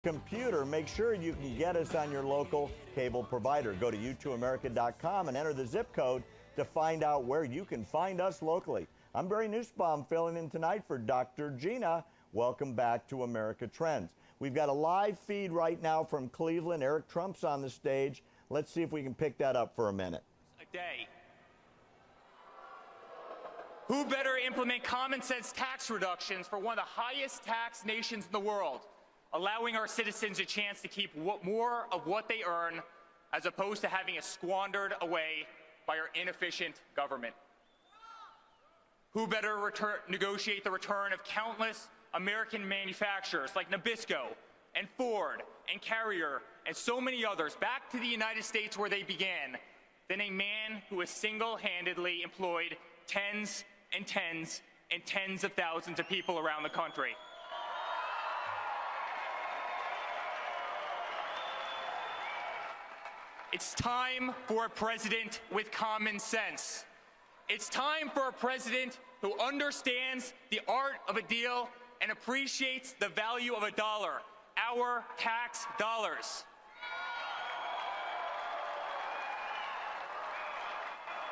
computer, make sure you can get us on your local cable provider. Go to u2america.com and enter the zip code to find out where you can find us locally. I'm Barry Nussbaum filling in tonight for Dr. Gina. Welcome back to America Trends. We've got a live feed right now from Cleveland. Eric Trump's on the stage. Let's see if we can pick that up for a minute. A day. Who better implement common sense tax reductions for one of the highest tax nations in the world, allowing our citizens a chance to keep more of what they earn as opposed to having it squandered away by our inefficient government? Who better negotiate the return of countless American manufacturers like Nabisco and Ford and Carrier and so many others back to the United States where they began than a man who has single-handedly employed tens and tens and tens of thousands of people around the country? It's time for a president with common sense. It's time for a president who understands the art of a deal and appreciates the value of a dollar, our tax dollars.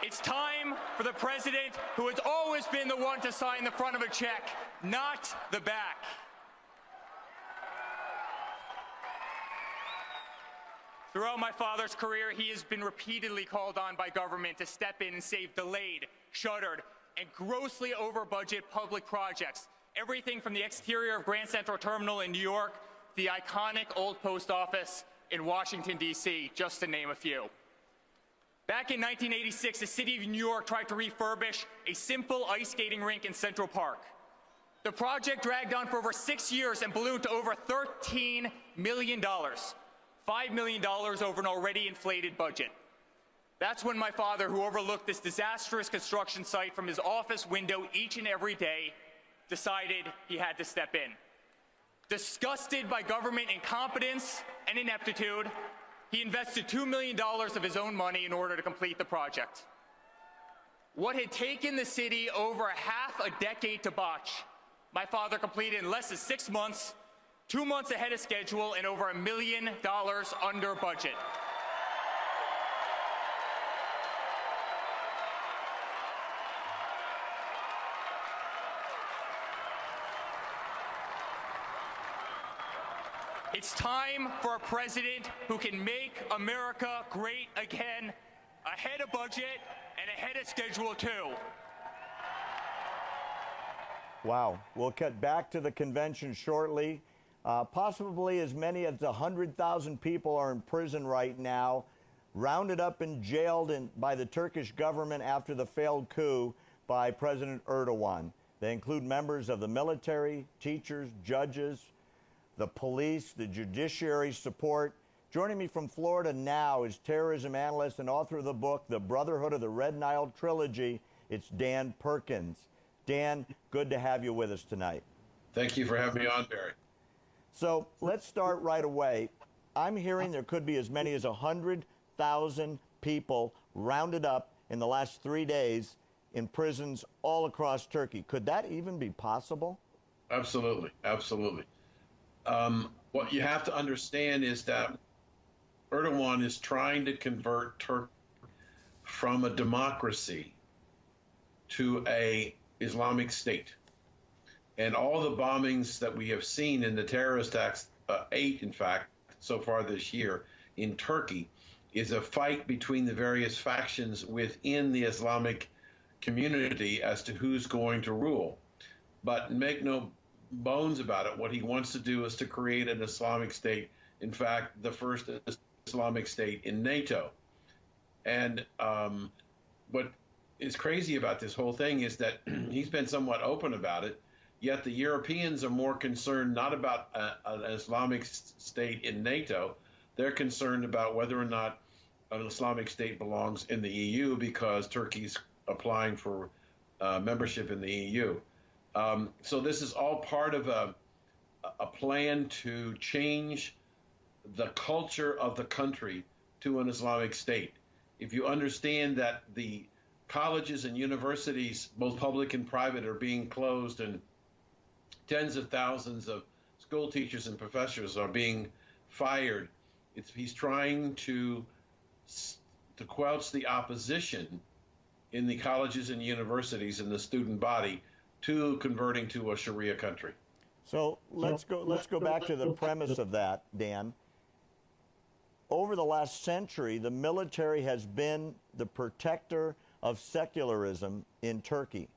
It's time for the president who has always been the one to sign the front of a check, not the back. Throughout my father's career, he has been repeatedly called on by government to step in and save delayed, shuttered, and grossly over-budget public projects. Everything from the exterior of Grand Central Terminal in New York to the iconic old post office in Washington, D.C., just to name a few. Back in 1986, the city of New York tried to refurbish a simple ice skating rink in Central Park. The project dragged on for over 6 years and ballooned to over $13 million, $5 million over an already inflated budget. That's when my father, who overlooked this disastrous construction site from his office window each and every day, decided he had to step in. Disgusted by government incompetence and ineptitude, he invested $2 million of his own money in order to complete the project. What had taken the city over half a decade to botch, my father completed in less than 6 months, 2 months ahead of schedule, and over $1 million under budget. It's time for a president who can make America great again, ahead of budget and ahead of schedule, too. Wow. We'll cut back to the convention shortly. Possibly as many as 100,000 people are in prison right now, rounded up and jailed by the Turkish government after the failed coup by President Erdogan. They include members of the military, teachers, judges, the police, the judiciary support. Joining me from Florida now is terrorism analyst and author of the book, The Brotherhood of the Red Nile Trilogy. It's Dan Perkins. Dan, good to have you with us tonight. Thank you for having me on, Barry. So let's start right away. I'm hearing there could be as many as 100,000 people rounded up in the last 3 days in prisons all across Turkey. Could that even be possible? Absolutely, absolutely. What you have to understand is that Erdogan is trying to convert Turkey from a democracy to a Islamic state. And all the bombings that we have seen in the terrorist acts, 8 in fact, so far this year in Turkey, is a fight between the various factions within the Islamic community as to who's going to rule. But make no bones about it, what he wants to do is to create an Islamic state, in fact, the first Islamic state in NATO. And what is crazy about this whole thing is that he's been somewhat open about it, yet the Europeans are more concerned not about an Islamic state in NATO. They're concerned about whether or not an Islamic state belongs in the EU because Turkey's applying for membership in the EU. So this is all part of a plan to change the culture of the country to an Islamic state. If you understand that the colleges and universities, both public and private, are being closed and tens of thousands of school teachers and professors are being fired. He's trying to quench the opposition in the colleges and universities and the student body to converting to a Sharia country. So let's go back to the premise of that, Dan. Over the last century, the military has been the protector of secularism in Turkey,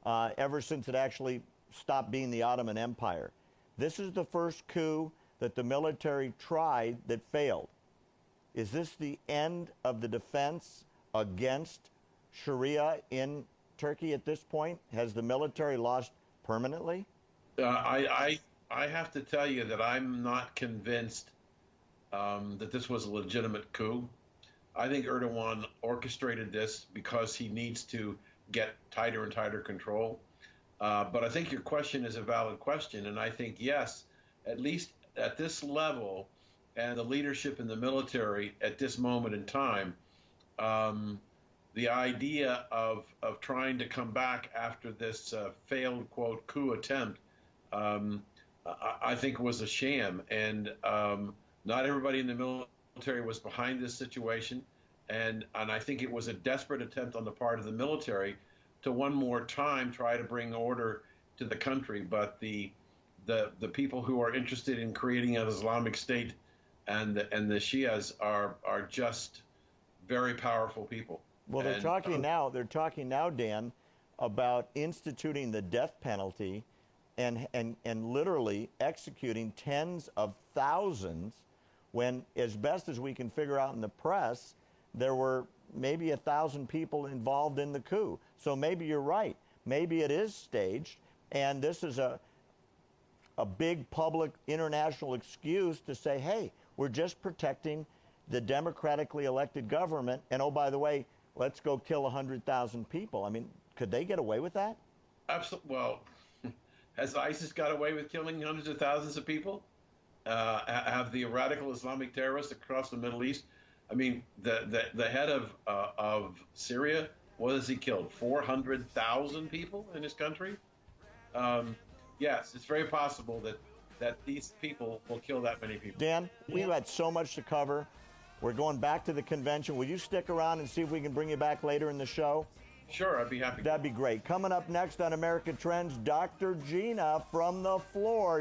ever since it actually stopped being the Ottoman Empire. This is the first coup that the military tried that failed. Is this the end of the defense against Sharia in Turkey at this point? Has the military lost permanently? I have to tell you that I'm not convinced that this was a legitimate coup. I think Erdogan orchestrated this because he needs to get tighter and tighter control. But I think your question is a valid question, and I think, yes, at least at this level and the leadership in the military at this moment in time, the idea of trying to come back after this failed, quote, coup attempt, I think was a sham. And not everybody in the military was behind this situation. And I think it was a desperate attempt on the part of the military to one more time try to bring order to the country. But the people who are interested in creating an Islamic State and the Shias are just very powerful people. Well, they're talking now, Dan, about instituting the death penalty and literally executing tens of thousands when, as best as we can figure out in the press, there were maybe 1,000 people involved in the coup. So maybe you're right. Maybe it is staged, and this is a big public international excuse to say, hey, we're just protecting the democratically elected government, and oh, by the way, let's go kill 100,000 people. I mean, could they get away with that? Absolutely. Well, has ISIS got away with killing hundreds of thousands of people? Have the radical Islamic terrorists across the Middle East? I mean, the head of Syria, what has he killed? 400,000 people in his country? Yes, it's very possible that these people will kill that many people. Dan, we've had so much to cover. We're going back to the convention. Will you stick around and see if we can bring you back later in the show? Sure, I'd be happy. That'd be great. Coming up next on America Trends, Dr. Gina from the floor.